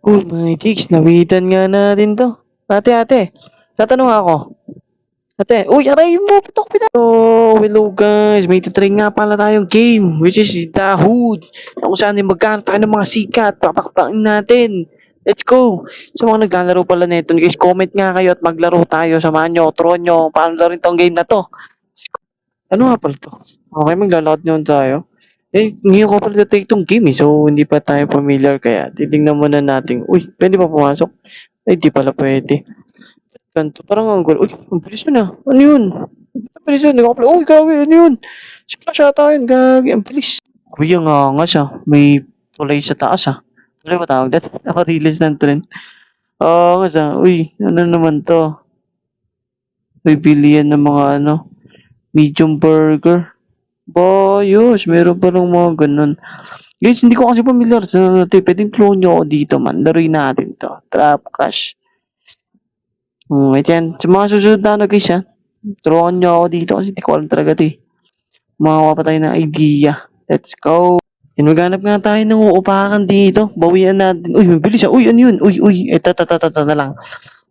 Uy, mga chicks, nawitan nga natin 'to. Ate, tatanong ako. Ate, uy, aray mo, putok pina. Oh, hello guys, may tutry nga pala tayong game, which is The Hood. Na kung saan ay magkano tayo ng mga sikat, papakpakin natin. Let's go! Sa mga naglalaro pala nito, guys, comment nga kayo at maglaro tayo. Samahan nyo, turuan nyo paano laruin tong game na to. Ano nga pala to? Okay, maglalakad naman tayo. Ngayon ko pala take itong game eh. So, hindi pa tayo familiar kaya titingnan muna natin. Uy, pwede ba pumasok? Ay, di pala pwede. Ganito, parang ang gulo. Uy, ang bilis yun ah. Ano yun? Ang bilis yun. Nagkakapala. Uy, grabe, ano yun? Siya tayo, gagi. Ang bilis. Kuya nga siya. May tulay sa taas ah. Tulay ba tawag dito? Naka-release ng trend. Oo nga siya. Uy, ano naman to? Bibili yan ng mga ano, medium burger. Bayos, meron pa ng mga ganun. Guys, hindi ko kasi familiar sa ano to, pwedeng clone nyo ako dito man. Laruin natin to. Trap cash. Wait yan. Sa mga susunod na ano guys ha. Turuan nyo ako dito kasi hindi ko alam talaga to eh. Makakuha pa tayo ng idea. Let's go. Yan, maghanap nga tayo ng uupakan dito. Bawian natin. Uy, mabilis ah. Uy, ano yun? Uy. Tata na lang.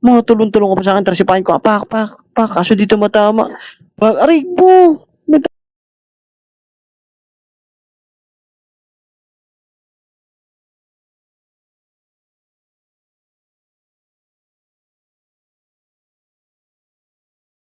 Mga tulong-tulong ko pa sa akin. Trasipahin ko. Pak. Kaso dito matama. Pak, aray po.